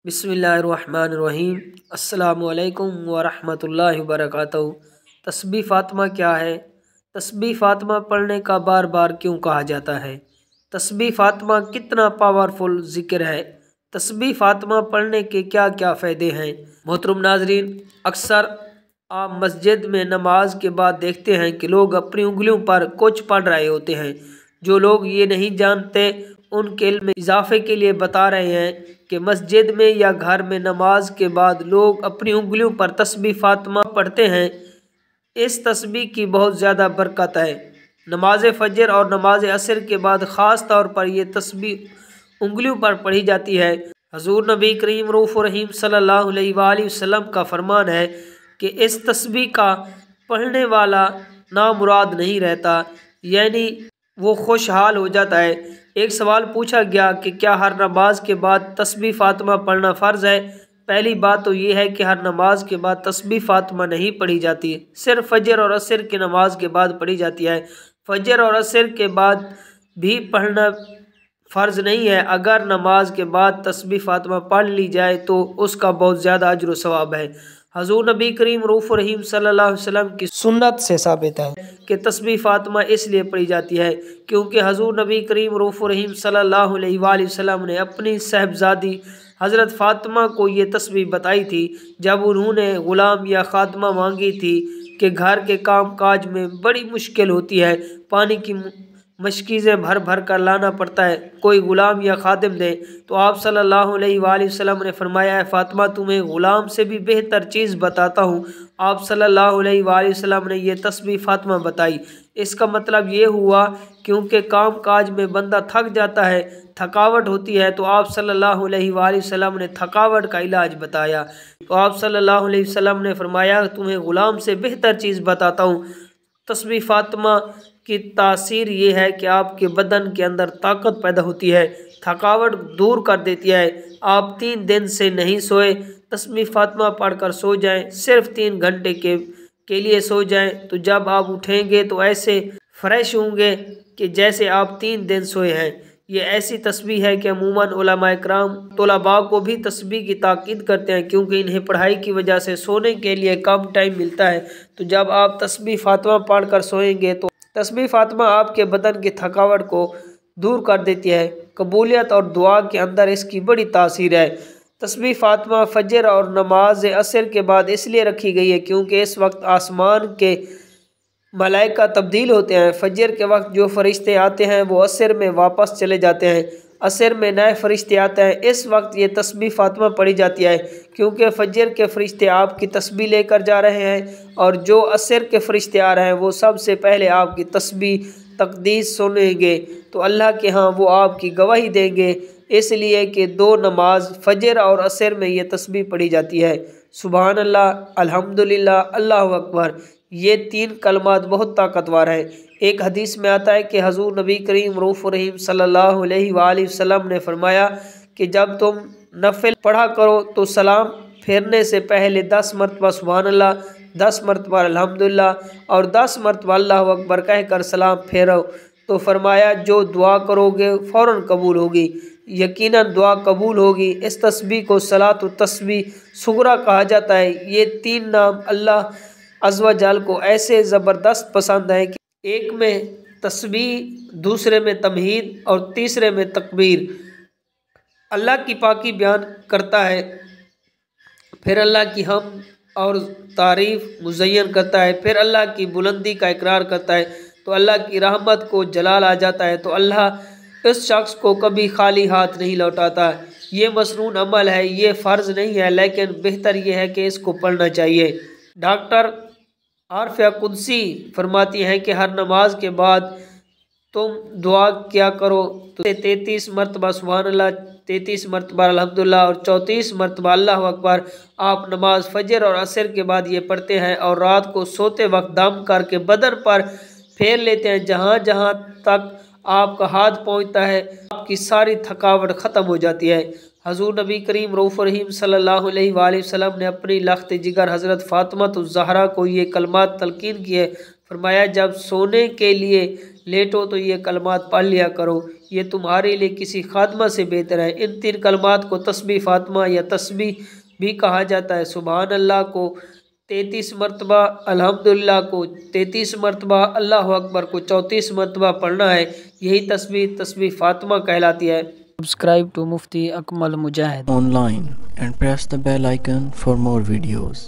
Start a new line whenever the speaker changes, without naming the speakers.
बिस्मिल्लाहिर्रहमानिर्रहीम। अस्सलामुअलैकुम वरहमतुल्लाहि वबरकातुहू। तस्बीह फ़ातिमा क्या है? तस्बीह फ़ातिमा पढ़ने का बार बार क्यों कहा जाता है? तस्बीह फ़ातिमा कितना पावरफुल ज़िक्र है? तस्बीह फ़ातिमा पढ़ने के क्या क्या फ़ायदे हैं? मोहतरम नाज़रीन, अक्सर आप मस्जिद में नमाज के बाद देखते हैं कि लोग अपनी उंगलियों पर कुछ पढ़ रहे होते हैं। जो लोग ये नहीं जानते उनके इल्म में इजाफे के लिए बता रहे हैं कि मस्जिद में या घर में नमाज के बाद लोग अपनी उंगलियों पर तस्बीह फ़ातिमा पढ़ते हैं। इस तस्बीह की बहुत ज़्यादा बरकत है। नमाज फ़जर और नमाज असर के बाद ख़ास तौर पर यह तस्बीह उंगलियों पर पढ़ी जाती है। हजूर नबी करीम रऊफ़ रहीम सल्लल्लाहु अलैहि वसल्लम का फरमान है कि इस तस्बीह का पढ़ने वाला नामुराद नहीं रहता, यानी वो खुशहाल हो जाता है। एक सवाल पूछा गया कि क्या हर नमाज के बाद तस्बीह फ़ातिमा पढ़ना फ़र्ज़ है? पहली बात तो ये है कि हर नमाज के बाद तस्बीह फ़ातिमा नहीं पढ़ी जाती, सिर्फ फ़जर और असर की नमाज के बाद पढ़ी जाती है। फ़जर और असर के बाद भी पढ़ना फ़र्ज़ नहीं है। अगर नमाज के बाद तस्बीह फ़ातिमा पढ़ ली जाए तो उसका बहुत ज़्यादा अजर व सवाब है। हजूर नबी करीम रऊफ़ रहीम सल्लल्लाहु अलैहि वसल्लम की सुन्नत से साबित है कि तस्बीह फ़ातिमा इसलिए पढ़ी जाती है क्योंकि हजूर नबी करीम रऊफ़ रहीम सल्लल्लाहु अलैहि वसल्लम ने अपनी साहबजादी हज़रत फ़ातिमा को ये तस्बीह बताई थी जब उन्होंने ग़ुलाम या ख़ादिमा मांगी थी कि घर के काम काज में बड़ी मुश्किल होती है, पानी की मशकीज़ें भर भर कर लाना पड़ता है, कोई ग़ुलाम या खादिम दे। तो आप सल्लल्लाहु अलैहि वसल्लम ने फरमाया है, फ़ातिमा तुम्हें ग़ुलाम से भी बेहतर चीज़ बताता हूँ। आप सल्लल्लाहु अलैहि वसल्लम ने यह तस्बीह फ़ातिमा बताई। इसका मतलब ये हुआ क्योंकि काम काज में बंदा थक जाता है, थकावट होती है, तो आप सल्लल्लाहु अलैहि वसल्लम ने थकावट का इलाज बताया। तो आप सल्लल्लाहु अलैहि वसल्लम ने फरमाया तुम्हें ग़ुलाम से बेहतर चीज़ बताता हूँ। तस्बीह फ़ातिमा की तासीर ये है कि आपके बदन के अंदर ताकत पैदा होती है, थकावट दूर कर देती है। आप 3 दिन से नहीं सोए, तस्बीह फ़ातिमा पढ़कर सो जाएं, सिर्फ 3 घंटे के लिए सो जाएं, तो जब आप उठेंगे तो ऐसे फ्रेश होंगे कि जैसे आप 3 दिन सोए हैं। ये ऐसी तस्बीह है कि अमूमन उलमा इकराम तलबा को भी तस्बीह की ताकीद करते हैं क्योंकि इन्हें पढ़ाई की वजह से सोने के लिए कम टाइम मिलता है। तो जब आप तस्बीह फ़ातिमा पढ़कर सोएंगे तो तस्बीह फ़ातिमा आपके बदन की थकावट को दूर कर देती है। कबूलियत और दुआ के अंदर इसकी बड़ी तासीर है। तस्बीह फ़ातिमा फ़जर और नमाज असर के बाद इसलिए रखी गई है क्योंकि इस वक्त आसमान के मलाइका तब्दील होते हैं। फ़जर के वक्त जो फ़रिश्ते आते हैं वो असर में वापस चले जाते हैं, असर में नए फ़रिश्ते आते हैं। इस वक्त ये तस्बीह फ़ातिमा पढ़ी जाती है क्योंकि फ़जर के फ़रिश्ते आपकी तस्बीह लेकर जा रहे हैं और जो असर के फ़रिश्ते आ रहे हैं वो सबसे पहले आपकी तस्बीह तक़दीस सुनेंगे, तो अल्लाह के यहाँ वो आपकी गवाही देंगे। इसलिए कि 2 नमाज फ़जर और असर में ये तस्बीह पढ़ी जाती है। सुबहान अल्लाह, अल्हम्दुलिल्लाह, अल्लाहु अकबर। ये 3 कलमात बहुत ताकतवर हैं। एक हदीस में आता है कि हजूर नबी करीम रऊफ़ रहीम सल्लल्लाहु अलैहि वसल्लम ने फरमाया कि जब तुम नफिल पढ़ा करो तो सलाम फेरने से पहले 10 मरतबा सुबहान अल्लाह, 10 मरतबा अल्हम्दुलिल्लाह और 10 मरतबा अल्लाहु अकबर कहकर सलाम फेरो। तो फरमाया जो दुआ करोगे फ़ौरन कबूल होगी, यकीनन दुआ कबूल होगी। इस तस्बीह को सलातुत तस्बीह सुगरा कहा जाता है। ये 3 नाम अल्लाह अज़्ज़ व जल को ऐसे ज़बरदस्त पसंद है कि एक में तस्बीह, दूसरे में तमहीद और तीसरे में तकबीर। अल्लाह की पाकी बयान करता है, फिर अल्लाह की हम और तारीफ़ मुज़य्यन करता है, फिर अल्लाह की बुलंदी का इकरार करता है, तो अल्लाह की रहमत को जलाल आ जाता है। तो अल्लाह इस शख्स को कभी खाली हाथ नहीं लौटाता। ये मसनून अमल है, ये फ़र्ज़ नहीं है, लेकिन बेहतर ये है कि इसको पढ़ना चाहिए। डॉक्टर आरफिया कुदसी फरमाती हैं कि हर नमाज के बाद तुम दुआ क्या करो तो 33 मरतबा सुभान अल्लाह, 33 मरतबा अल्हम्दुलिल्लाह और 34 मरतबा अल्लाहु अकबर आप नमाज फ़जर और असर के बाद ये पढ़ते हैं और रात को सोते वक्त दम करके बदन पर फेर लेते हैं। जहाँ जहाँ तक आपका हाथ पहुँचता है आपकी सारी थकावट ख़त्म हो जाती है। हजूर नबी करीम रऊफ़ रहीम सल्लल्लाहु अलैहि वसल्लम ने अपनी लख्त जिगर हज़रत फ़ातिमा ज़हरा को ये कलमात तलकीन किए। فرمایا جب سونے کے لیے لیٹو تو یہ کلمات پڑھ لیا کرو، یہ تمہارے لیے کسی خادمہ سے بہتر ہے۔ ان 3 کلمات کو تسبیح فاطمہ یا تسبیح بھی کہا جاتا ہے۔ سبحان اللہ کو 33 مرتبہ، الحمدللہ کو 33 مرتبہ، اللہ اکبر کو 34 مرتبہ پڑھنا ہے۔ یہی تسبیح فاطمہ کہلاتی ہے۔
Subscribe to Mufti Akmal Mujahid online and press the bell icon for more videos.